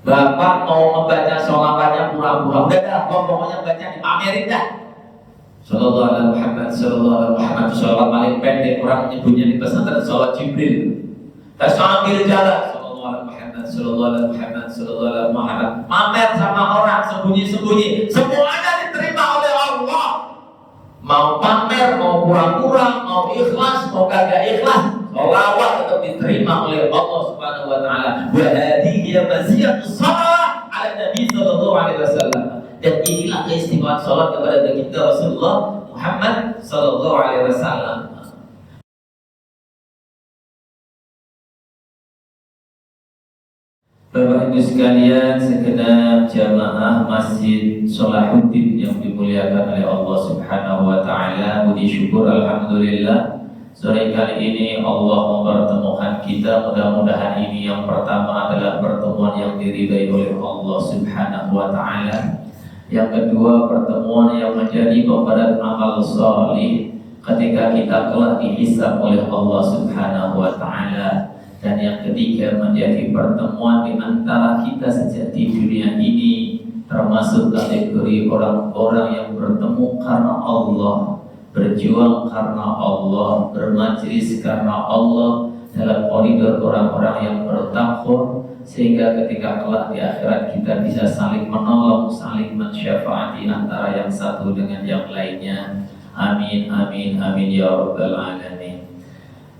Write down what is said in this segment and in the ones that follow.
Bapak mau membaca sholawatnya pura-pura, udah dah, pokoknya baca dipamerin dah. Sallallahu alaihi Muhammad, sallallahu alaihi Muhammad, sholawat paling pendek orang menyebutnya di pesantren sholawat Jibril. Dan sambil jalan, sallallahu alaihi Muhammad, sallallahu alaihi Muhammad, sallallahu alaihi Muhammad, pamer sama orang sembunyi-sembunyi, semuanya diterima oleh Allah. Mau pamer, mau pura-pura, mau ikhlas, mau kagak ikhlas, sholawat tetap diterima oleh Allah Subhanahu wa taala. Wa hadhihi maziyatus shalah ala Nabi sallallahu alaihi wasallam. Dan inilah keistimewaan salat kepada baginda Rasulullah Muhammad sallallahu alaihi wasallam. Bapak Ibu sekalian, segenap jamaah Masjid Sholahuddin yang dimuliakan oleh Allah Subhanahu wa taala, puji syukur alhamdulillah sore kali ini Allah mempertemukan kita. Mudah-mudahan ini yang pertama adalah pertemuan yang diridai oleh Allah Subhanahu wa taala. Yang kedua, pertemuan yang menjadi pemberat amal salih ketika kita telah dihisab oleh Allah Subhanahu wa taala. Dan yang ketiga, menjadi pertemuan di antara kita sejak di dunia ini, termasuk kategori orang-orang yang bertemu karena Allah, berjuang karena Allah, bermajlis karena Allah, dalam koridor orang-orang yang bertakwa, sehingga ketika kelak di akhirat kita bisa saling menolong, saling mensyafaati antara yang satu dengan yang lainnya. Amin, amin, amin ya rabbal alamin.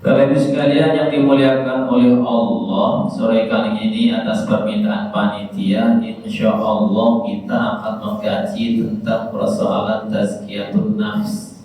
Bapak Ibu sekalian yang dimuliakan oleh Allah, sore kali ini atas permintaan panitia, insya Allah kita akan mengkaji tentang persoalan tazkiyatun nafs,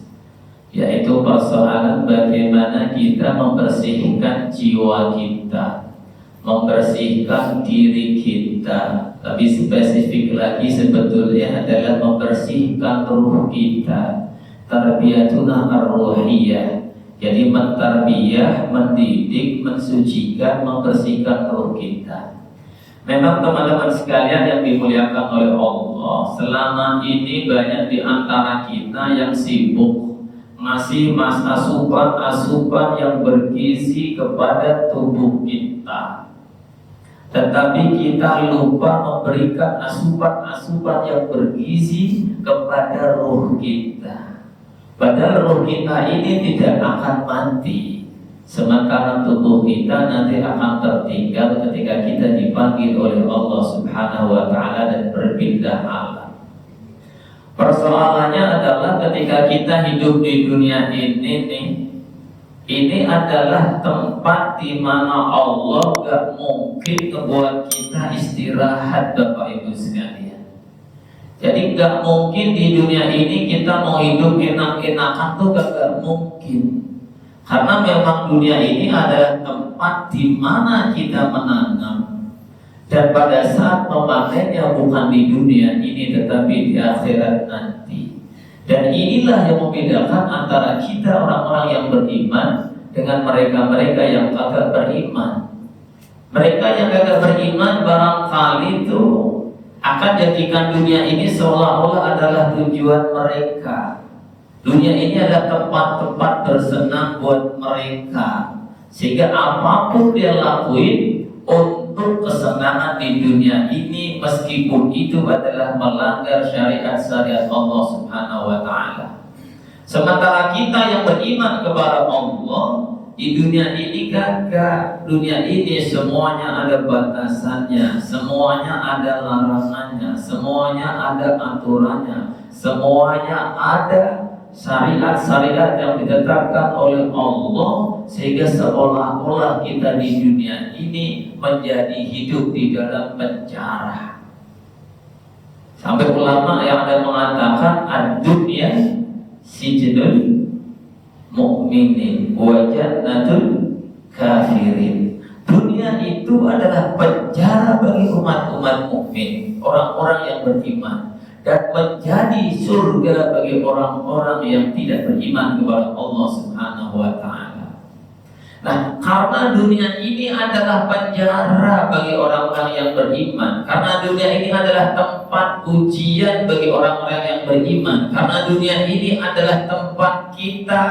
yaitu persoalan bagaimana kita membersihkan jiwa kita, membersihkan diri kita. Tapi spesifik lagi sebetulnya adalah membersihkan ruh kita, tarbiyatuna ar-ruhiyah. Jadi mentarbiyah, mendidik, mensucikan, membersihkan ruh kita. Memang teman-teman sekalian yang dimuliakan oleh Allah, selama ini banyak di antara kita yang sibuk ngasih asupan yang bergizi kepada tubuh kita, tetapi kita lupa memberikan asupan yang bergizi kepada ruh kita. Padahal ruh kita ini tidak akan mati, sementara tubuh kita nanti akan tertinggal ketika kita dipanggil oleh Allah Subhanahu wa taala dan berpindah alam. Persoalannya adalah ketika kita hidup di dunia ini adalah tempat di mana Allah gak mungkin membuat kita istirahat, Bapak Ibu sekalian. Jadi gak mungkin di dunia ini kita mau hidup enak-enakan tuh gak mungkin. Karena memang dunia ini adalah tempat di mana kita menanam, dan pada saat memanennya bukan di dunia ini tetapi di akhirat nanti. Dan inilah yang membedakan antara kita orang-orang yang beriman dengan mereka-mereka yang kagak beriman. Mereka yang kagak beriman barangkali itu akan jadikan dunia ini seolah-olah adalah tujuan mereka. Dunia ini adalah tempat-tempat bersenang buat mereka, sehingga apapun dia lakuin untuk kesenangan di dunia ini, meskipun itu adalah melanggar syariat Allah Subhanahu wa taala. Sementara kita yang beriman kepada Allah, di dunia ini kagak. Dunia ini semuanya ada batasannya, semuanya ada larangannya, semuanya ada aturannya, semuanya ada syariat-syariat yang ditetapkan oleh Allah, sehingga seolah-olah kita di dunia ini menjadi hidup di dalam penjara. Sampai ulama yang ada mengatakan ad-dunya sijnul mu'minin wa jannatul kafirin. Dunia itu adalah penjara bagi umat-umat mukmin, orang-orang yang beriman, dan menjadi surga bagi orang-orang yang tidak beriman kepada Allah Subhanahu wa taala. Nah, karena dunia ini adalah penjara bagi orang-orang yang beriman, karena dunia ini adalah tempat ujian bagi orang-orang yang beriman, karena dunia ini adalah tempat kita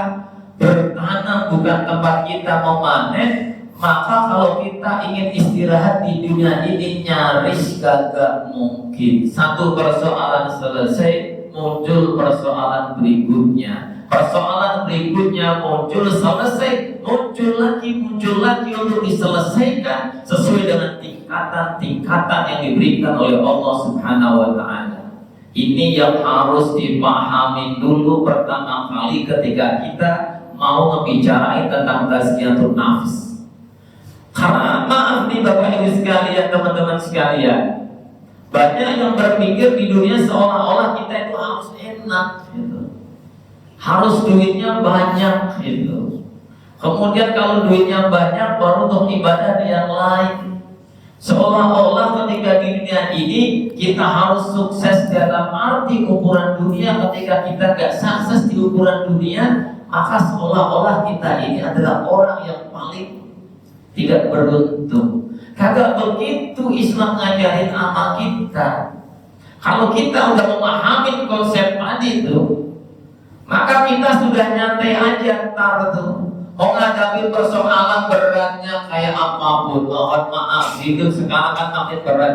bertanam, bukan tempat kita memanen, Maka kalau kita ingin istirahat di dunia ini nyaris kagak mungkin. Satu persoalan selesai, muncul persoalan berikutnya. Persoalan berikutnya muncul, selesai, muncul lagi untuk diselesaikan sesuai dengan tingkatan-tingkatan yang diberikan oleh Allah Subhanahu wa Ta'ala. Ini yang harus dipahami dulu pertama kali ketika kita mau membicarain tentang tazkiyatun nafs. Karena maaf nih Bapak Ibu sekalian, teman-teman sekalian, banyak yang berpikir di dunia seolah-olah kita itu harus enak gitu. Harus duitnya banyak gitu. Kemudian kalau duitnya banyak baru untuk ibadah di yang lain. Seolah-olah ketika di dunia ini kita harus sukses dalam arti ukuran dunia. Ketika kita gak sukses di ukuran dunia, maka seolah-olah kita ini adalah orang yang paling tidak beruntung. Kagak begitu Islam ngajarin amal kita. Kalau kita udah memahami konsep tadi itu, maka kita sudah nyantai aja ntar tuh. Mau ngadapi persoalan beratnya kayak apapun, mohon maaf, hidup sekarang kan makin berat.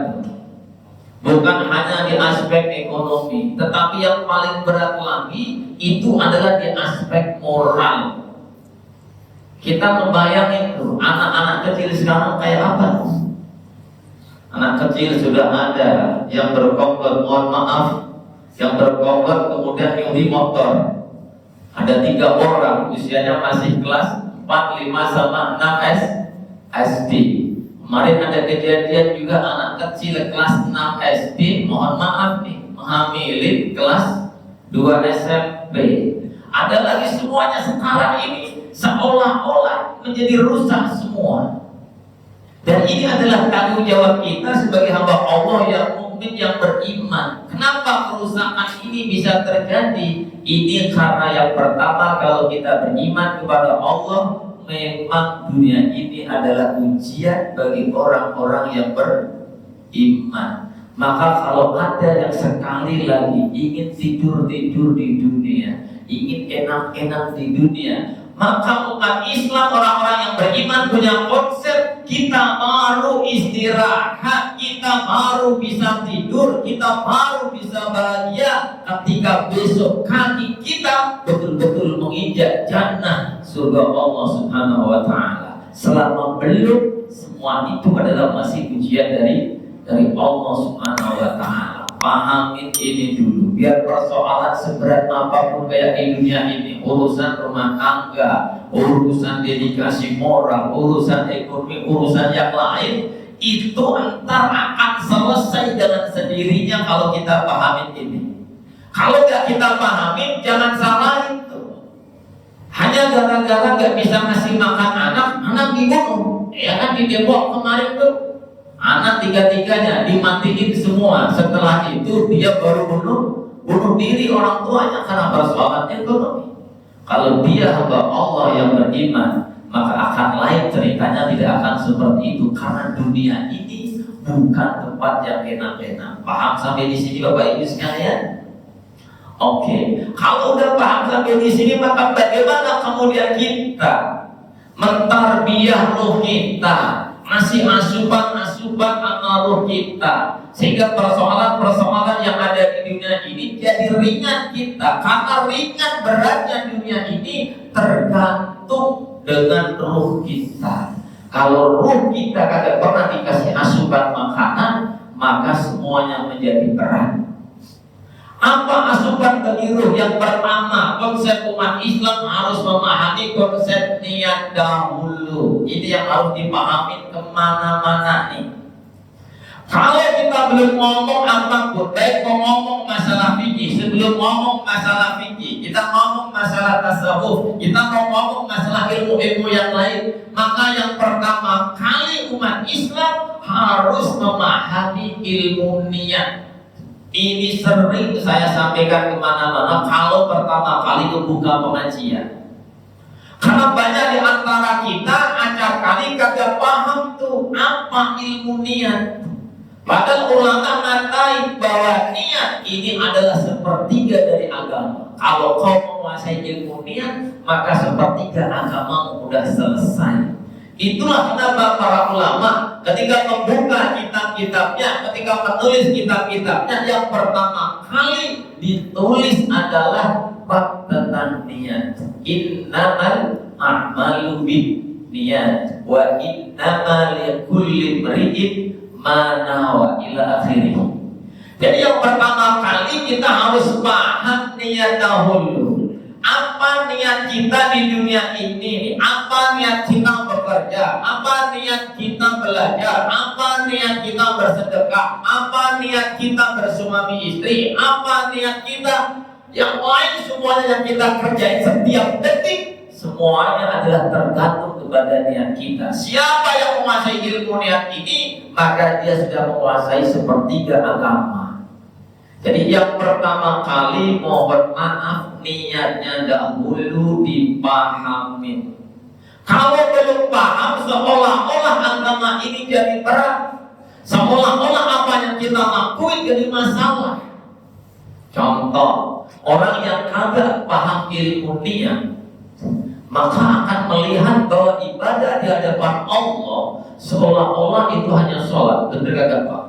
Bukan hanya di aspek ekonomi, tetapi yang paling berat lagi itu adalah di aspek moral. Kita membayangin tuh, anak-anak kecil sekarang kayak apa? Anak kecil sudah ada yang berkomplot, mohon maaf, yang berkomplot kemudian nyuri motor. Ada 3 orang, usianya masih kelas 4, 5, sama 6 SD. Kemarin ada kejadian juga anak kecil kelas 6 SD, mohon maaf nih, menghamili kelas 2 SMP. Ada lagi, semuanya sekarang ini seolah-olah menjadi rusak semua. Dan ini adalah tanggung jawab kita sebagai hamba Allah yang mukmin, yang beriman. Kenapa kerusakan ini bisa terjadi? Ini karena yang pertama, kalau kita beriman kepada Allah, memang dunia ini adalah ujian bagi orang-orang yang beriman. Maka kalau ada yang sekali lagi ingin tidur-tidur di dunia, ingin enak-enak di dunia, maka umat Islam, orang-orang yang beriman punya konsep, kita baru istirahat, kita baru bisa tidur, kita baru bisa bahagia ketika besok kaki kita betul-betul menginjak jannah surga Allah Subhanahu wa Ta'ala. Selama belum, semua itu adalah masih ujian dari Allah Subhanahu wa Ta'ala. Pahamin ini dulu, biar persoalan seberat apapun kayak di dunia ini, urusan rumah tangga, urusan dedikasi moral, urusan ekonomi, urusan yang lain, itu entar akan selesai dengan sendirinya kalau kita pahamin ini. Kalau nggak kita pahamin, jangan salah itu. Hanya gara-gara nggak bisa ngasih makan anak dibunuh. Ya kan di Depok kemarin tuh, anak 3-3-nya dimatiin semua. Setelah itu dia baru bunuh diri orang tuanya karena persoalan ekonomi. Kalau dia hamba Allah yang beriman, maka akan lain ceritanya, tidak akan seperti itu. Karena dunia ini bukan tempat yang enak-enak. Paham sampai di sini Bapak Ibu sekalian? Oke. Kalau udah paham sampai di sini, maka bagaimana kemudian kita mentarbiyah roh kita, masih asupan amal roh kita, sehingga persoalan-persoalan yang ada di dunia ini jadi ringan kita. Karena ringan beratnya dunia ini tergantung dengan roh kita. Kalau roh kita kagak pernah dikasih asupan makanan, maka semuanya menjadi berat. Apa asupan bagi ruh? Yang pertama, konsep umat Islam harus memahami konsep niat dahulu. Ini yang harus dipahami kemana-mana nih. Kalau kita belum ngomong apapun, baik mau ngomong masalah fikih, sebelum ngomong masalah fikih, kita ngomong masalah tasawuf, kita mau ngomong masalah ilmu-ilmu yang lain, maka yang pertama kali umat Islam harus memahami ilmu niat. Ini sering saya sampaikan kemana-mana kalau pertama kali membuka pengajian. Karena banyak di antara kita acap kali kagak paham tuh apa ilmu niat. Padahal ulama ngatain bahwa niat ini adalah sepertiga dari agama. Kalau kau menguasai ilmu niat, maka sepertiga agama sudah selesai. Itulah kenapa para ulama ketika membuka kitab-kitabnya, ketika menulis kitab-kitabnya, yang pertama kali ditulis adalah bab tentang niat. Innamal a'malu binniyat wa innamal likulli imri'in ma nawa ila akhirih. Jadi yang pertama kali kita harus paham niat dahulu. Apa niat kita di dunia ini? Apa niat kita bekerja? Apa niat kita belajar? Apa niat kita bersedekah? Apa niat kita bersuami istri? Apa niat kita yang lain? Semuanya yang kita kerjain setiap detik, semuanya adalah tergantung kepada niat kita. Siapa yang menguasai ilmu niat ini, maka dia sudah menguasai sepertiga agama. Jadi yang pertama kali mohon maaf, niatnya dahulu dipahami. Kalau belum paham, seolah-olah agama ini jadi berat, seolah-olah apa yang kita lakuin jadi masalah. Contoh, orang yang kagak paham ilmu niat, maka akan melihat bahwa ibadah di hadapan Allah seolah-olah itu hanya sholat, bener kagak Pak?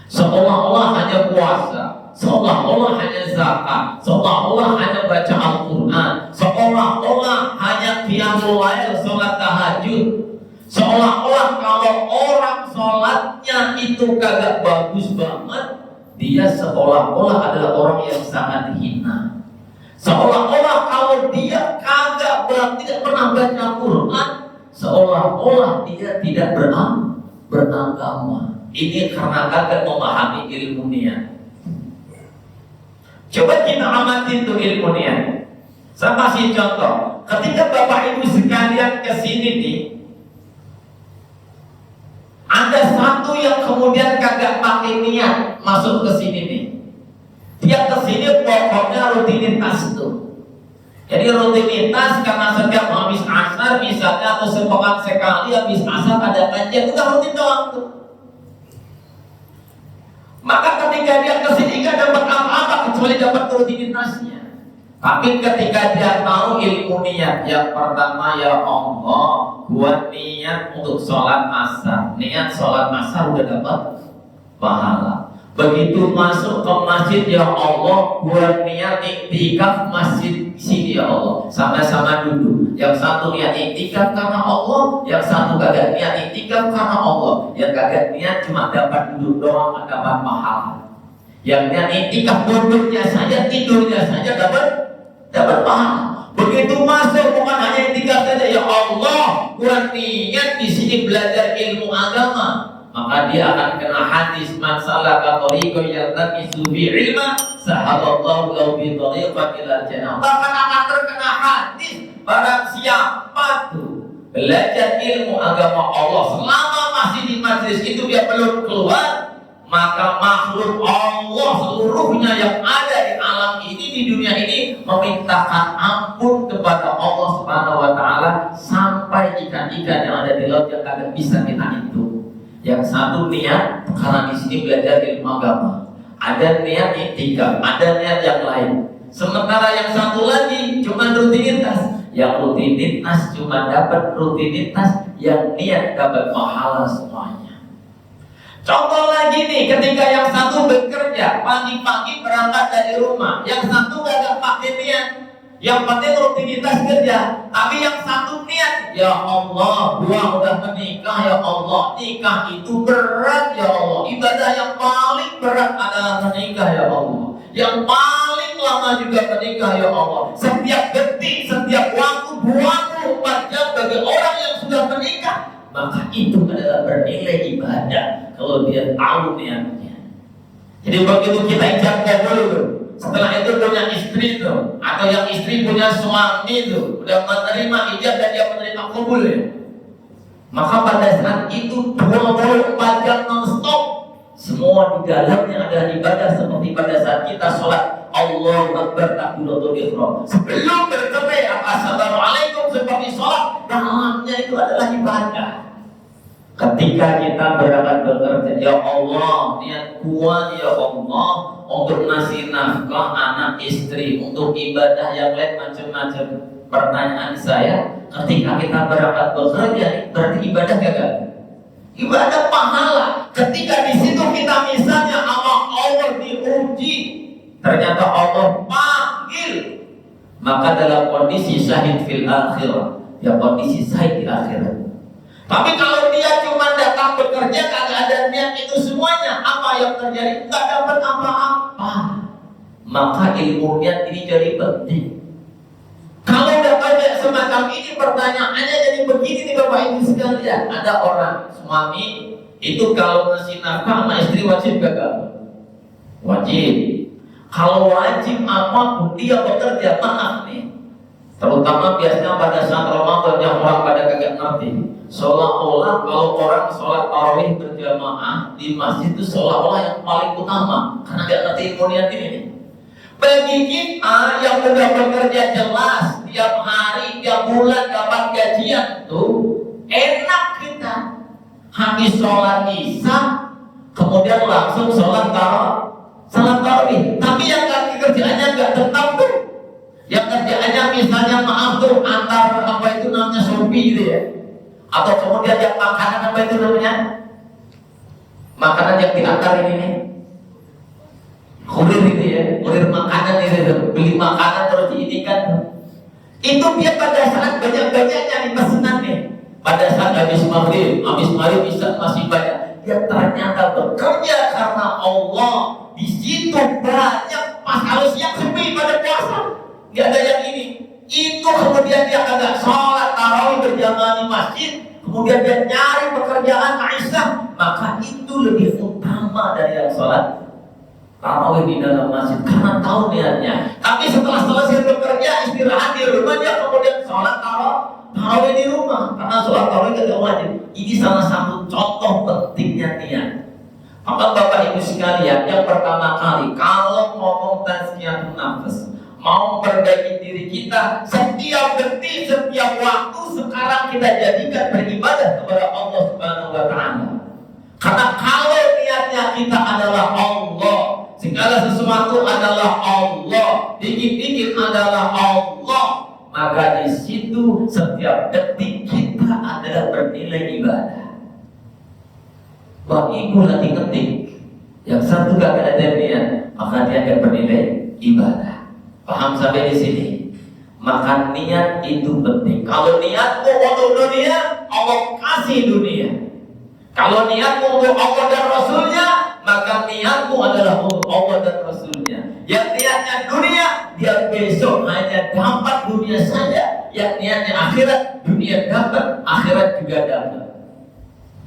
Seolah-olah hanya puasa, seolah-olah hanya zakat, seolah-olah hanya baca Al-Quran, seolah-olah hanya qiyamul lail, sholat tahajud, seolah-olah kalau orang sholatnya itu kagak bagus banget, dia seolah-olah adalah orang yang sangat hina. Seolah-olah kalau dia kagak tidak pernah baca Quran, seolah-olah dia tidak beragama. Ini karena kagak memahami ilmu niat. Coba kita amati itu ilmu niat. Saya kasih contoh. Ketika Bapak Ibu sekalian kesini nih, ada satu yang kemudian kagak pakai niat masuk ke sini nih. Dia kesini pokoknya rutinitas tuh. Jadi rutinitas karena setiap habis asar misalnya atau sepekan sekali habis asar ada kajian, udah rutin doang tuh. Maka ketika dia kesini gak dapat apa-apa kecuali dapat rutinitasnya. Tapi ketika dia tahu ilmu niat, yang pertama, ya Allah, buat niat untuk sholat asar, niat sholat asar udah dapat pahala. Begitu masuk ke masjid, ya Allah, buat niat iktikaf masjid sini, ya Allah, sama-sama duduk. Yang satu niat iktikaf karena Allah, yang satu kagak niat iktikaf karena Allah. Yang kagak niat cuma dapat duduk doang, dapat pahala. Yang niat iktikaf duduknya saja, tidurnya saja dapat pahala. Begitu masuk bukan hanya iktikaf saja, ya Allah, buat niat di sini belajar ilmu agama, maka dia akan kena hadis man salaka tariqan yaltamisu fi ilma sahaballahu lahu bi tariqan ila jannah. Bahkan akan terkena hadis barang siapa tuh belajar ilmu agama Allah selama masih di majelis itu dia belum keluar, maka makhluk Allah seluruhnya yang ada di alam ini, di dunia ini, memintakan ampun kepada Allah Subhanahu wa taala sampai ikan-ikan yang ada di laut yang kagak bisa kita hitung. Yang satu niat karena di sini belajar ilmu agama, ada niat iktikaf, ada niat yang lain. Sementara yang satu lagi cuma rutinitas, yang rutinitas cuma dapat rutinitas, yang niat dapat pahala semuanya. Contoh lagi nih, ketika yang satu bekerja pagi-pagi berangkat dari rumah, yang satu gak pakai niat. Yang penting rutinitas kerja, tapi yang satu niat, ya Allah, gua udah menikah, ya Allah, nikah itu berat, ya Allah. Ibadah yang paling berat adalah menikah, ya Allah. Yang paling lama juga menikah, ya Allah. Setiap detik, setiap waktu 24 jam bagi orang yang sudah menikah, maka itu adalah bernilai ibadah kalau dia tahu niatnya. Jadi begitu kita ijab kabul, setelah itu punya istri tuh, atau yang istri punya suami tuh, udah menerima ijab dan dia menerima kabul ya, maka pada saat itu 24 jam non-stop, semua di dalamnya adalah ibadah. Seperti pada saat kita sholat Allahu Akbar takbiratul ihram, sebelum berkebay assalamualaikum seperti sholat, dalamnya itu adalah ibadah. Ketika kita berangkat bekerja, ya Allah, niat kuat ya Allah untuk ngasih nafkah anak istri, untuk ibadah yang lain macam-macam. Pertanyaan saya, ketika kita berangkat bekerja, berarti ibadah gagal? Ibadah pahala. Ketika di situ kita misalnya sama Allah diuji, ternyata Allah panggil, maka dalam kondisi syahid fil akhirah, ya kondisi syahid di akhirat. Tapi kalau dia cuma datang bekerja kagak ada niat itu semuanya, apa yang terjadi? Nggak dapat apa-apa. Maka ilmu niat ini jadi penting. Kalau udah banyak semacam ini, pertanyaannya jadi begini nih Bapak Ibu sekalian. Ada orang suami itu kalau ngasih nafkah sama istri wajib gagal? Wajib. Kalau wajib apapun dia bekerja, maaf nih. Terutama biasanya pada saat Ramadan yang orang pada kagak ngerti. Seolah-olah kalau orang sholat tarawih berjamaah di masjid itu seolah-olah yang paling utama, karena gak ngerti ilmu niat ini nih. Bagi kita yang sudah bekerja jelas tiap hari, tiap bulan dapat gajian tuh enak kita. Habis sholat isya kemudian langsung sholat tarawih. Tapi yang kerjaannya nggak tetap tuh. Yang kerjaannya misalnya maaf tuh antar apa itu namanya Shopee gitu ya. Atau kemudian yang makanan apa itu namanya? Makanan yang diantar ini nih. Kurir itu ya, kurir makanan itu, beli makanan terus diinikan. Itu dia pada saat banyak-banyaknya nih pesanan nih. Pada saat habis maghrib bisa masih banyak. Dia ternyata bekerja karena Allah. Di situ banyak pas kalau siang sepi pada puasa, nggak ada yang ini. Itu kemudian dia kagak sholat tarawih berjamaah di masjid, kemudian dia nyari pekerjaan Aisyah, maka itu lebih utama dari yang sholat tarawih di dalam masjid karena tahu niatnya. Tapi setelah selesai bekerja istirahat di rumah, dia kemudian sholat tarawih di rumah karena sholat tarawih tidak wajib. Ini salah satu contoh pentingnya niat. Maka Bapak Ibu sekalian, yang pertama kali kalau ngomong tazkiyatun nafs, mau memperbaiki diri kita, setiap detik, setiap waktu sekarang kita jadikan beribadah kepada Allah Subhanahu wa Ta'ala. Karena kalau niatnya kita adalah Allah, segala sesuatu adalah Allah, dikit-dikit adalah Allah, maka di situ setiap detik kita adalah bernilai ibadah. Bapak Ibu lagi ketik, yang satu gak ada niat, maka dia akan bernilai ibadah. Paham sampai di sini? Maka niat itu penting. Kalau niatmu untuk dunia, Allah kasih dunia. Kalau niatmu untuk Allah dan Rasulnya, maka niatmu adalah untuk Allah dan Rasulnya. Yang niatnya dunia, dia besok hanya dapat dunia saja. Yang niatnya akhirat, dunia dapat, akhirat juga dapat.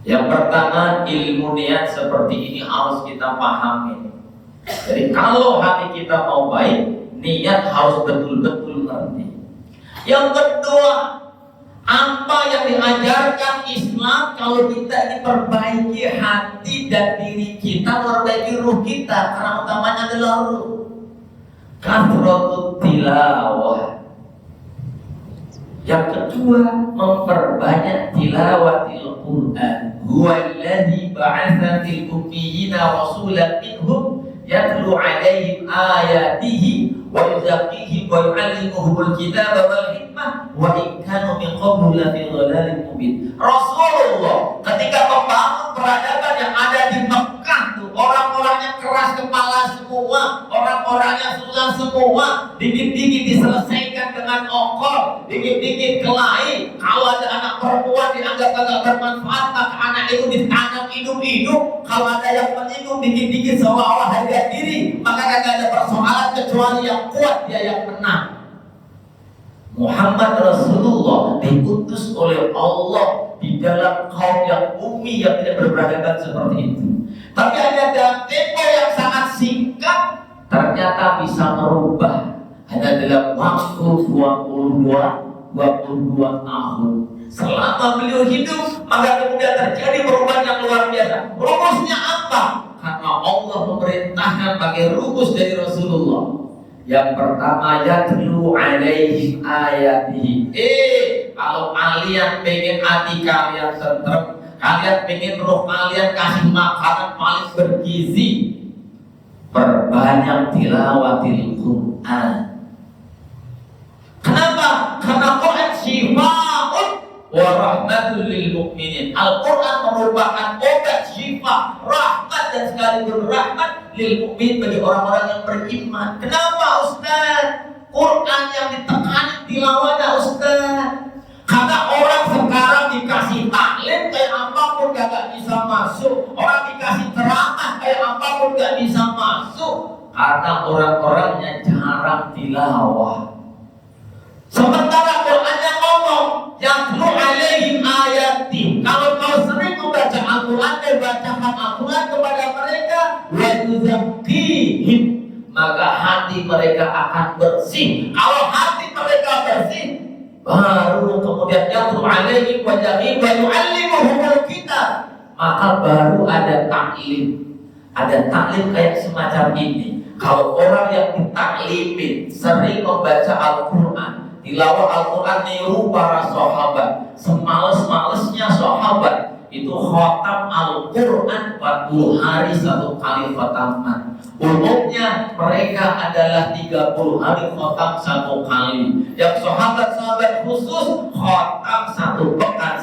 Yang pertama, ilmu niat seperti ini harus kita pahami. Jadi kalau hati kita mau baik, niat harus betul-betul ngerti. Yang kedua, apa yang diajarkan Islam kalau kita ini perbaiki hati dan diri kita, perbaiki ruh kita, karena utamanya adalah ruh. Kathrotut tilawah. Yang kedua, memperbanyak tilawatil Quran. Huwallazi ba'atsa fil ummiyina rasulan minhum yatlu 'alaihim ayatihi wa yuzakkihim wa yu'allimuhumul kitaba wal hikmah wa in kanu min qablu lafi dhalalin mubin. Rasulullah ketika membangun peradaban yang ada di Mekah tuh, orang-orangnya keras kepala semua, orang-orangnya susah semua, dikit-dikit diselesaikan dengan okor, dikit-dikit kelahi. Kalau ada anak perempuan dianggap agak bermanfaat, maka anak itu ditanam hidup-hidup. Kalau ada yang menyinggung dikit-dikit seolah-olah harga diri, maka kagak ada persoalan kecuali yang kuat dia yang menang. Muhammad Rasulullah diutus oleh Allah di dalam kaum yang ummi yang tidak berperadaban seperti itu. Tapi hanya dalam tempo yang sangat singkat ternyata bisa merubah. Hanya dalam waktu 22 tahun. Selama beliau hidup, maka kemudian terjadi perubahan yang luar biasa. Rumusnya apa? Karena Allah memerintahkan pakai rumus dari Rasulullah. Yang pertama, yatlu 'alaihim ayatihi. Kalau kalian pengen hati kalian tentrem, kalian pengen roh kalian kasih makanan paling bergizi, perbanyak tilawatil Quran. Kenapa? Karena Quran syifaa'un wa rahmatul lil mukminin. Al-Quran merupakan obat, syifa, rahmat dan sekaligus rahmat lil mukmin, bagi orang-orang yang beriman. Kenapa Ustaz? Quran yang ditekan tilawahnya Ustaz. Karena orang sekarang dikasih taklim kayak apapun gak bisa masuk. Orang dikasih ceramah kayak apapun gak bisa masuk. Karena orang-orangnya jarang tilawah. Sementara Qurannya ngomong, yatlu alaihim ayatin. Kalau kau sering membaca Al-Quran dan bacakan Al-Quran kepada mereka, wa yuzakkihim, maka hati mereka akan bersih. Kalau hati mereka bersih, baru kemudian yatlu alaihim wa yu'allimuhumul kitab, maka baru ada taklim. Ada taklim kayak semacam ini. Kalau orang yang ditaklimin sering membaca Al-Quran, tilawah Al-Quran niru para sahabat, semales-malesnya sahabat itu khatam Al-Quran 40 hari satu kali khataman. Umumnya mereka adalah 30 hari khatam satu kali. Yang sahabat-sahabat khusus khatam satu pekan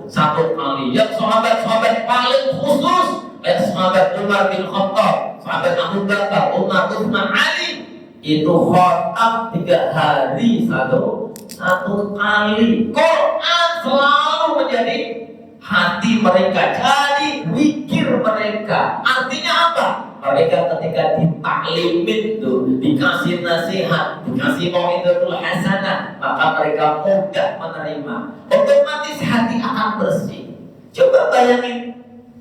satu kali. Yang sahabat-sahabat paling khusus kayak sahabat Umar bin Khattab, sahabat Abu Bakar, Umar, Utsman, Ali, itu khatam 3 hari satu kali. Quran selalu menjadi hati mereka, jadi zikir mereka. Artinya apa? Mereka ketika ditaklimin tuh, dikasih nasihat, dikasih mau'izatul hasanah, maka mereka mudah menerima. Otomatis hati akan bersih. Coba bayangin,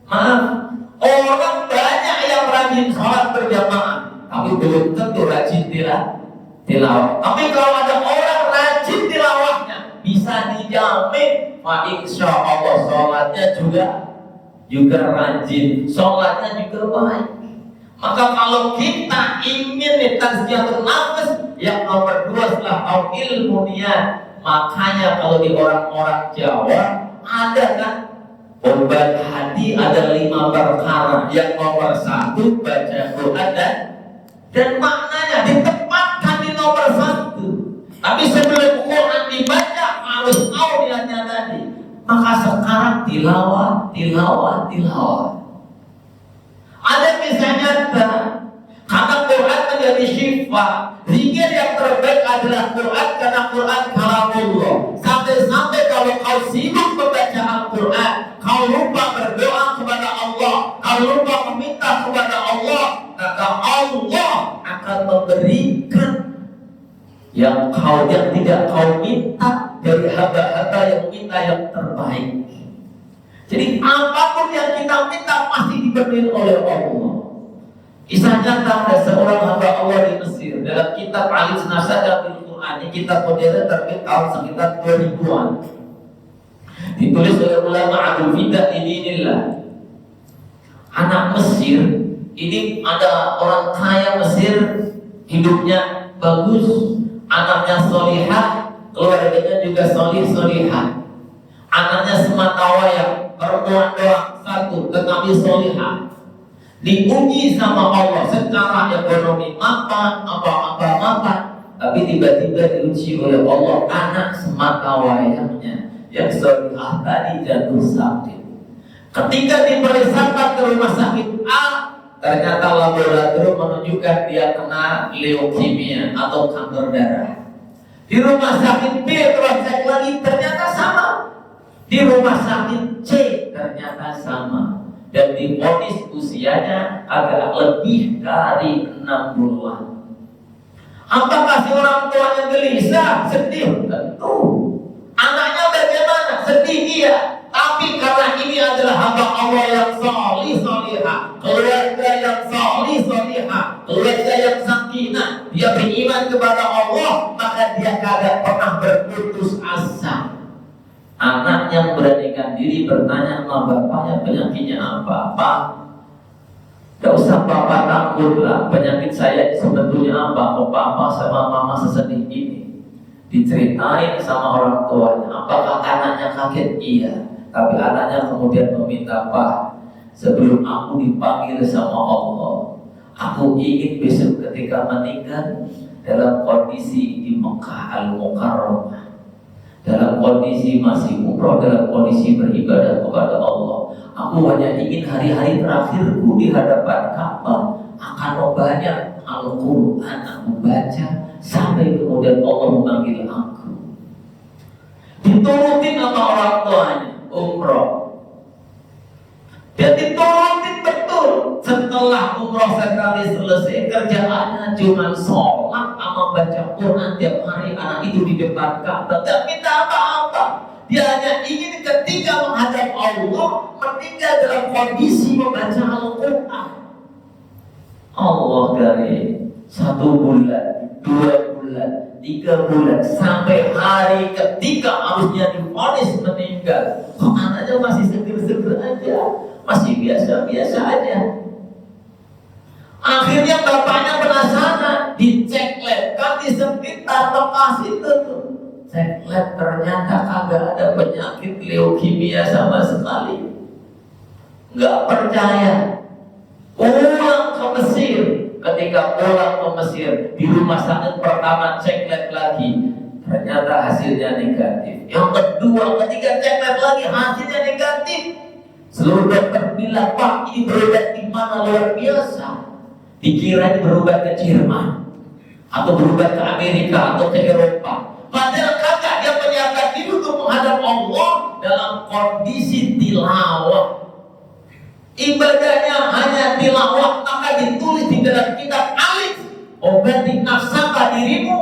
maaf, orang banyak yang rajin sholat berjamaah, tapi belum tentu rajin tilawah. Tapi kalau ada orang rajin tilawahnya, bisa dijamin, insya Allah sholatnya juga rajin, sholatnya juga baik. Maka kalau kita ingin tazkiyatun nafs, yang nomor 2 setelah ilmu niat, makanya kalau di orang-orang Jawa ada kan obat hati, ada 5 perkara. Yang nomor 1 baca Quran dan maknanya ditempatkan di nomor 1. Tapi sebelum Quran dibaca harus tahu niatnya tadi. Maka sekarang tilawah. Ada kisah nyata, karena Quran menjadi syifa. Zikir yang terbaik adalah Quran, karena Quran kalamullah. Sampai-sampai kalau kau sibuk membaca Al-Quran, kau lupa berdoa kepada Allah, kau lupa meminta kepada Allah, maka Allah akan memberikan yang tidak kau minta dari hamba-hamba yang minta yang terbaik. Jadi apapun yang kita minta pasti diberikan oleh Allah. Kisah nyata ada seorang hamba Allah di Mesir. Dalam kitab Al-Nasada bil Quran, ini kitab modern terbit tahun sekitar 2000-an. Ditulis oleh ulama Abdul Fidah Dinillah. Anak Mesir, ini ada orang kaya Mesir, hidupnya bagus, anaknya solihah, keluarganya juga solihah. Anaknya semata wayang, perempuan doang 1, tetapi solihah. Diuji sama Allah secara ekonomi mapan, apa-apa, tapi tiba-tiba diuji oleh Allah, anak semata wayangnya yang solihah tadi jatuh sakit. Ketika diperiksakan ke rumah sakit A, ternyata laboratorium menunjukkan dia kena leukemia atau kanker darah. Di rumah sakit B terus cek lagi, ternyata sama. Di rumah sakit C ternyata sama. Dan divonis usianya agak lebih dari 60-an. Apakah si orang tuanya gelisah, sedih? Tentu. Anaknya bagaimana? Sedih iya. Tapi karena ini adalah hamba Allah yang solihah, keluarga yang solihah, keluarga yang sakinah, dia beriman kepada Allah, maka dia kagak pernah berputus asa. Anak yang beranikan diri bertanya sama bapaknya, penyakitnya apa? Pak, gak usah papa takut lah, penyakit saya sebetulnya apa? Kok papa sama mama sesedih ini? Diceritain sama orang tuanya. Apakah anaknya kaget? Iya. Tapi anaknya kemudian meminta, Pak, sebelum aku dipanggil sama Allah, aku ingin besok ketika meninggal dalam kondisi di Mekah Al-Mukarramah. dalam kondisi masih umroh, dalam kondisi beribadah kepada Allah. Aku hanya ingin hari-hari terakhirku di hadapan Ka'bah akan membaca Al-Quran, aku baca sampai kemudian Allah memanggil aku. Diturutin sama orang tuanya, umroh. Dan diturutin betul. Setelah umroh sekali selesai, kerjaannya cuma sholat sama baca Quran tiap hari. Anak itu di depan Ka'bah gak minta apa-apa. Dia hanya ingin ketika menghadap Allah meninggal dalam kondisi membaca Al-Quran. Allah dari 1 bulan, 2 bulan, 3 bulan sampai hari ketika harusnya divonis meninggal, kok anaknya masih seger-seger aja, masih biasa-biasa aja. Akhirnya bapaknya penasaran, dicek lab, kan di sekitar lokasi itu tuh. Cek lab, ternyata kagak ada penyakit leukemia sama sekali. Nggak percaya. Pulang ke Mesir. Ketika pulang ke Mesir, di rumah sakit pertama cek lab lagi, ternyata hasilnya negatif. Yang kedua, ketika cek lab lagi hasilnya negatif. Seluruh dokter bilang, Pak, ini berobat di mana luar biasa. Dikira berobat ke Jerman atau berobat ke Amerika atau ke Eropa. Padahal kagak, dia menyiapkan diri untuk menghadap Allah dalam kondisi tilawah. Ibadahnya hanya tilawah, maka ditulis di dalam kitab alif, obati nafsaka dirimu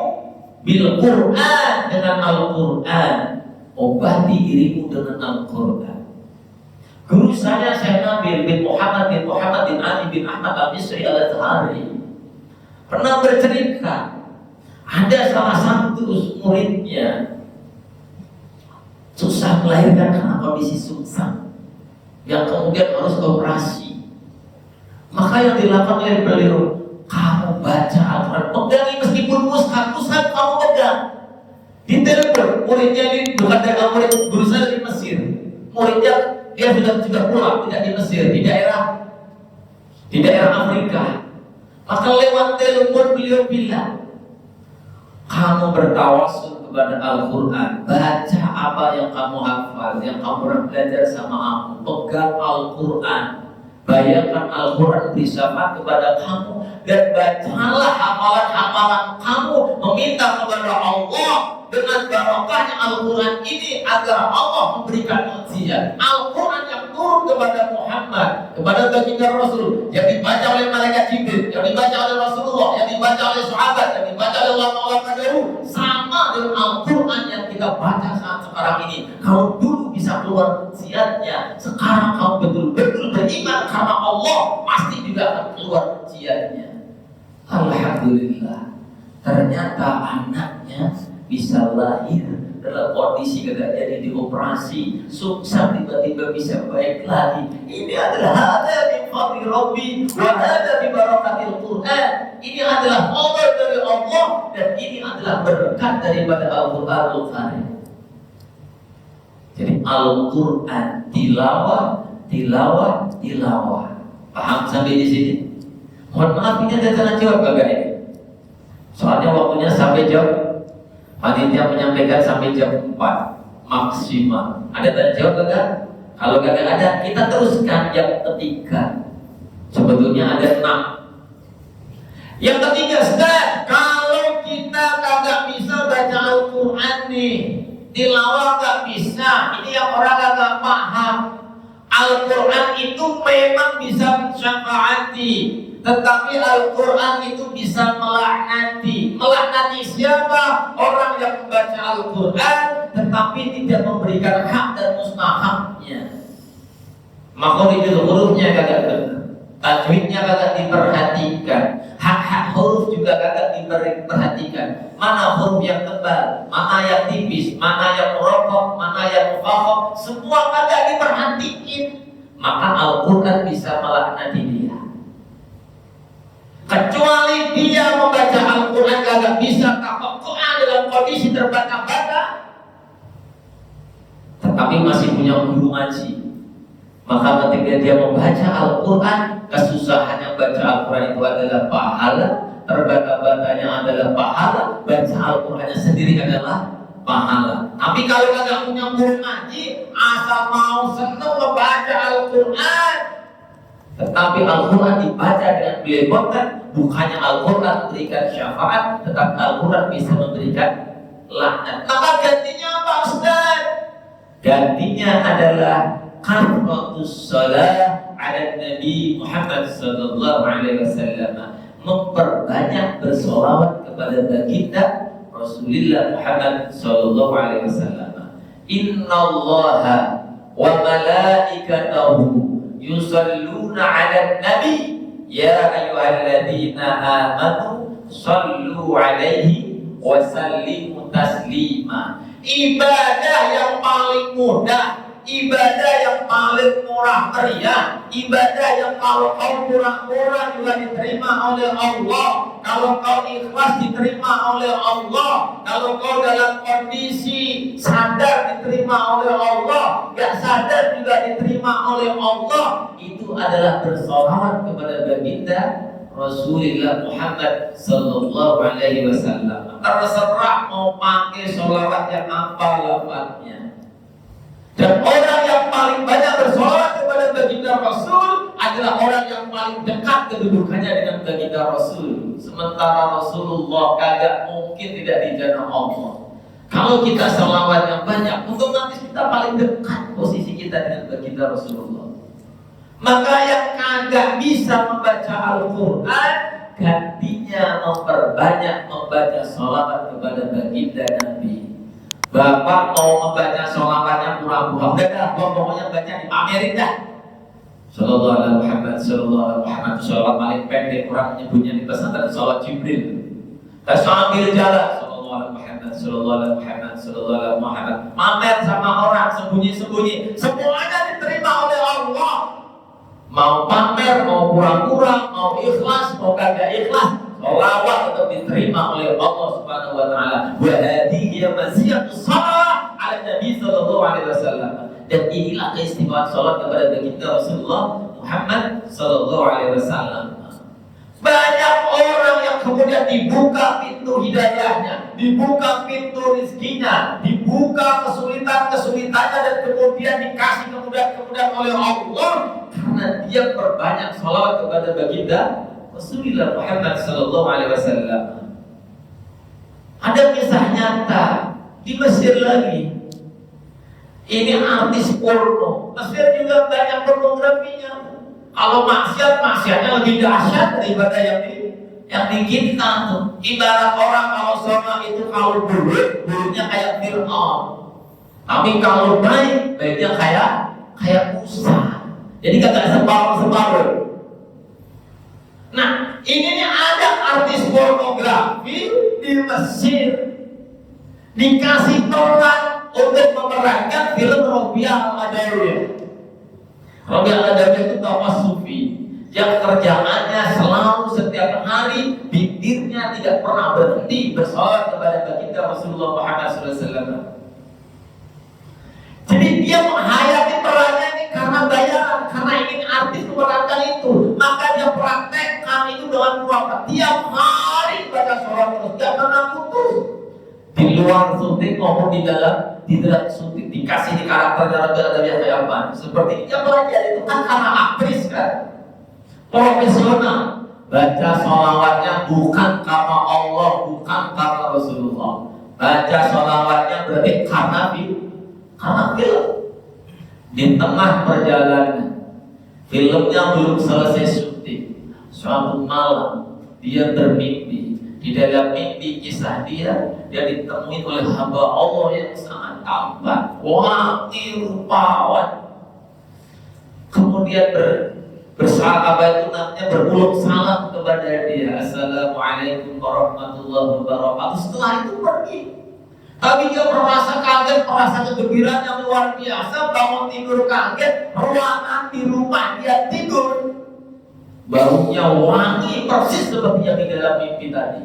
bil Quran, dengan Al-Quran. Obati dirimu dengan Al-Quran. Guru saya Nabil bin Muhammad bin Ali bin Ahmad al-Misri al-Azhari pernah bercerita, ada salah satu muridnya susah melahirkan karena kondisi sungsang, yang kemudian harus operasi. Maka yang dilakukan oleh beliau, kamu baca Al-Quran, pegangi meskipun mushaf kamu pegang. Ditelepon muridnya ini, bukan dari murid guru saya di Mesir, muridnya dia sudah pulang, tidak di Mesir, di daerah Afrika. Maka lewat telepon beliau bilang, kamu bertawasul kepada Al-Quran, baca apa yang kamu hafal, yang kamu pernah belajar sama aku, pegang Al-Quran, bayangkan Al-Quran bersyafaat kepada kamu, dan bacalah hafalan-hafalan kamu, meminta kepada Allah dengan barokahnya Al-Quran ini agar Allah memberikan mukjizat. Al-Quran yang turun kepada Muhammad, kepada baginda Rasul, yang dibaca oleh malaikat Jibril, yang dibaca oleh Rasulullah, yang dibaca oleh sahabat, yang dibaca oleh ulama-ulama dahulu, sama dengan Al-Quran yang kita baca saat sekarang ini. Kalau dulu bisa keluar mukjizatnya, sekarang kamu betul-betul beriman karena Allah, pasti juga akan keluar mukjizatnya. Alhamdulillah, ternyata anaknya bisa lahir dalam kondisi gagal jadi dioperasi, sukses tiba-tiba bisa baik lagi. Ini adalah hada min fadli Rabbi wa hada bi barakatil Quran. Ini adalah fadl dari Allah dan ini adalah berkat daripada Al-Qur'anul Karim. Jadi Al-Quran tilawah. Paham sampai di sini? Mohon maaf, ini ada tanya jawab kagak ini? Soalnya waktunya sampai jam, panitia menyampaikan sampai jam 4 maksimal. Ada tanya jawab kagak? Kalau kagak ada, kita teruskan yang ketiga. Sebetulnya ada 6. Yang ketiga, Ustaz, kalau kita kagak bisa baca Al-Quran nih, tilawah gak bisa, ini yang orang kagak paham. Al-Quran itu memang bisa mensyafaati, tetapi Al-Quran itu bisa melaknati. Melaknati siapa? Orang yang membaca Al-Quran tetapi tidak memberikan hak dan mustahaknya. Makhorijul hurufnya kagak benar, tajwidnya kagak diperhatikan, hak-hak huruf juga kagak diperhatikan. Mana huruf yang tebal, mana yang tipis, mana yang murokok, mana yang mufakok, semua kagak diperhatikan. Maka Al-Quran bisa melaknati dia. Kecuali dia membaca Al-Quran kagak bisa takokoan dalam kondisi terbata-bata, tetapi masih punya guru ngaji, maka ketika dia membaca Al-Quran, kesusahannya baca Al-Quran itu adalah pahala, terbata-batanya adalah pahala, baca Al-Qurannya sendiri adalah pahala. Tapi kalau kagak punya guru ngaji, asal mau seneng membaca Al-Quran, tetapi Al-Quran dibaca dengan belepotan, bukannya Al-Quran memberikan syafaat, tetapi Al-Quran bisa memberikan laknat. Maka gantinya apa Ustaz? Gantinya adalah qira'atus shalah ala Nabi Muhammad sallallahu alaihi wasallam, memperbanyak bersolawat kepada baginda Rasulullah Muhammad sallallahu alaihi wasallam. Innallaha wa malaikatahu yusalluna 'alan nabi ya ayyuhalladzina amanu sallu 'alaihi wa sallimu taslima. Ibadah yang paling mudah, ibadah yang paling murah meriah, ibadah yang kalau kau murah-murah juga diterima oleh Allah, kalau kau ikhlas diterima oleh Allah, kalau kau dalam kondisi sadar diterima oleh Allah, gak sadar juga diterima oleh Allah. Itu adalah bersolawat kepada baginda Rasulullah Muhammad sallallahu alaihi wasallam. Terserah mau pakai solawat yang apa lafaznya. Dan orang yang paling banyak bersolawat kepada baginda Rasul adalah orang yang paling dekat kedudukannya dengan baginda Rasul. Sementara Rasulullah kagak mungkin tidak di jannah Allah. Kalau kita solawat yang banyak, otomatis kita paling dekat posisi kita dengan baginda Rasulullah. Maka yang kagak bisa membaca Al-Quran, gantinya memperbanyak membaca sholawat kepada baginda Nabi. Bapak mau membaca sholawatnya pura-pura, udah dah, pokoknya baca dipamerin dah. Sallallahu alaihi Muhammad, sallallahu alaihi Muhammad, sholawat paling pendek orang nyebutnya di pesantren sholawat Jibril. Dan sambil jalan, sallallahu alaihi Muhammad, sallallahu alaihi Muhammad, sallallahu alaihi Muhammad, mamer sama orang sembunyi-sembunyi, semuanya diterima oleh Allah. Mau pamer, mau pura-pura, mau ikhlas, mau kagak ikhlas, sholawat tetap diterima oleh Allah Subhanahu wa taala. Wa hadhihi maziyatus shalah 'ala Nabi sallallahu alaihi wasallam. Dan inilah keistimewaan salat kepada baginda Rasulullah Muhammad sallallahu alaihi wasallam. Banyak orang yang kemudian dibuka pintu hidayahnya, dibuka pintu rizkinya, dibuka kesulitan-kesulitannya, dan kemudian dikasih kemudahan-kemudahan oleh Allah karena dia perbanyak sholawat kepada baginda Rasulullah Muhammad sallallahu alaihi wasallam. Ada kisah nyata di Mesir lagi. Ini artis porno. Mesir juga banyak pornografinya. Kalau maksiatnya lebih dahsyat daripada yang di kita tuh. Ibarat orang kalau sama itu kalau buruknya kayak Fir'aun. Tapi kalau baiknya kayak Musa. Jadi kagak separuh. Nah, ini nih ada artis pornografi di Mesir dikasih tolak untuk memerankan film Robiah Al-Adawi. Robiah Al-Adawi itu tokoh sufi yang kerjaannya selalu setiap hari bibirnya tidak pernah berhenti bersolawat kepada baginda Rasulullah Muhammad SAW. Jadi dia menghayati perannya ini karena bayaran, karena ingin artis memerankan itu, maka dia praktekkan itu dengan puasa. Tiap hari baca sholawat terus, tidak pernah putus. Di luar syuting maupun di dalam syuting dikasih di karakternya ada yang kayak apa? Seperti dia belajar itu kan karena aktris kan, profesional. Baca sholawatnya bukan karena Allah, bukan karena Rasulullah. Baca sholawatnya berarti karena film. Di tengah perjalanan filmnya belum selesai syuting, suatu malam dia bermimpi. Di dalam mimpi kisah dia ditemui oleh hamba Allah yang sangat tampan, wangi rupawan. Kemudian bersahabat itu namanya beruluk salam kepada dia, Assalamualaikum warahmatullahi wabarakatuh. Setelah itu pergi. Tapi dia merasa kaget, merasa kegembiraan yang luar biasa, bangun tidur kaget, ruangan di rumah dia tidur baunya wangi persis seperti yang di dalam mimpi tadi.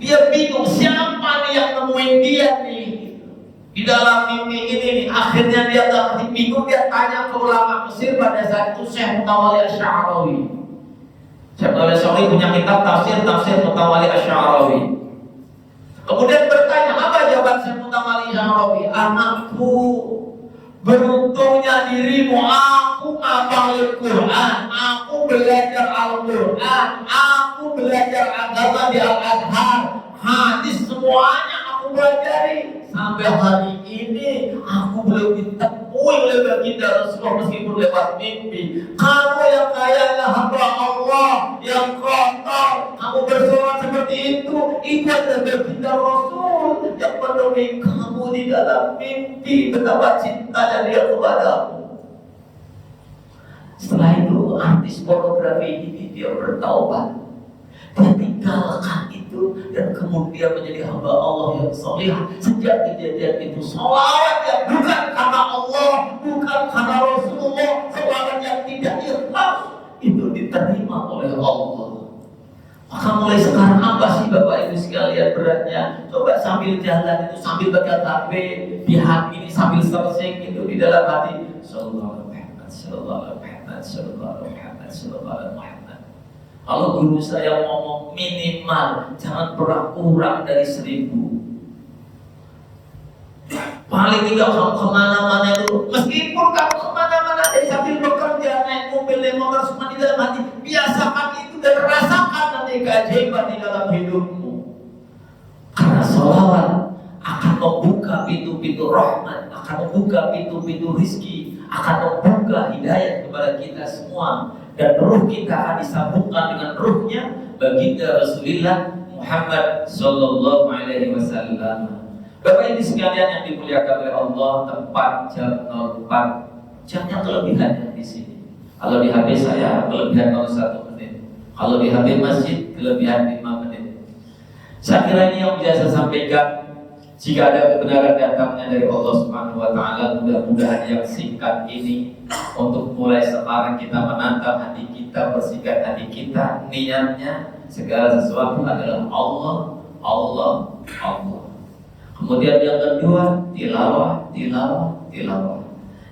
Dia bingung siapa nih yang nemuin dia nih di dalam mimpi ini nih. Akhirnya dia nggak bingung, dia tanya ke ulama Mesir pada saat itu, Syekh Mutawalli Asy'arawi. Syekh Mutawalli Asy'arawi punya kitab tafsir Mutawalli Asy'arawi. Kemudian bertanya, apa jawaban Syekh Mutamali Syarawi? Anakku, beruntungnya dirimu, aku ngapal Al-Quran, aku belajar Al-Quran, aku belajar agama di Al-Azhar, hadis semuanya aku pelajari. Sampai hari ini aku belum ditemui oleh baginda Rasulullah meskipun lewat mimpi. Kamu yang kayaknya hamba Allah yang kotor, kamu bersolat seperti itu adalah baginda Rasul yang menemui kamu di dalam mimpi. Betapa cintanya dia kepadamu. Setelah itu artis pornografi ini dia bertaubat. Dia tinggalkan itu dan kemudian menjadi hamba Allah yang saleh. Sejak kejadian itu, salawat yang bukan karena Allah, bukan karena Rasulullah, salawat yang tidak ikhlas itu diterima oleh Allah. Maka mulai sekarang apa sih Bapak Ibu sekalian beratnya? Coba sambil jalan itu, sambil pegang HP di hati ini, sambil searching itu di dalam hati. Sallallahu alaihi Muhammad, sallallahu alaihi Muhammad, sallallahu alaihi Muhammad, sallallahu alaihi Muhammad. Kalau guru saya ngomong minimal jangan pernah kurang dari 1000. Paling tidak kamu kemana-mana itu, meskipun kamu kemana-mana dari sambil bekerja, naik mobil, naik motor, semua di dalam hati, biasakan itu dan rasakan nanti keajaiban di dalam hidupmu. Karena sholawat akan membuka pintu-pintu rahmat, akan membuka pintu-pintu rizki, akan membuka hidayah kepada kita semua. Dan ruh kita akan disambungkan dengan ruhnya baginda Rasulullah Muhammad Sallallahu Alaihi Wasallam. Bapak Ibu sekalian yang dimuliakan oleh Allah, tepat jam 04, jamnya kelebihannya di sini. Kalau di HP saya kelebihan 01 menit, kalau di HP masjid kelebihan 5 menit. Saya kira ini yang bisa saya sampaikan. Jika ada kebenaran datangnya dari Allah Subhanahu Wa Taala, mudah-mudahan yang singkat ini untuk mulai sekarang kita menantang hati kita, bersihkan hati kita, niatnya segala sesuatu adalah Allah, Allah, Allah. Kemudian yang kedua, tilawah, tilawah, tilawah.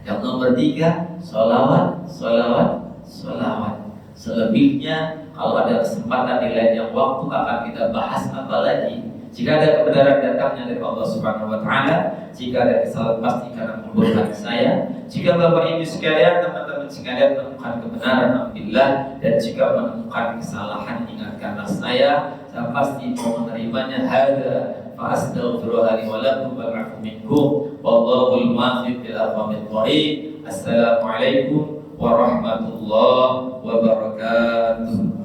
Yang nomor 3, sholawat, sholawat, sholawat. Selebihnya kalau ada kesempatan di lain yang waktu akan kita bahas apa lagi. Jika ada kebenaran datangnya dari Allah Subhanahu Wa Taala, jika ada kesalahan pasti karena kebodohan saya. Jika Bapak Ibu sekalian, teman-teman sekalian menemukan kebenaran, alhamdulillah. Dan jika menemukan kesalahan, ingatkanlah saya pasti mau menerimanya. Hada fa astaghfirullaha li wa lakum wa a'fu minkum. Wallahul muwaffiq ila aqwamit thoriq. Assalamualaikum warahmatullahi wabarakatuh.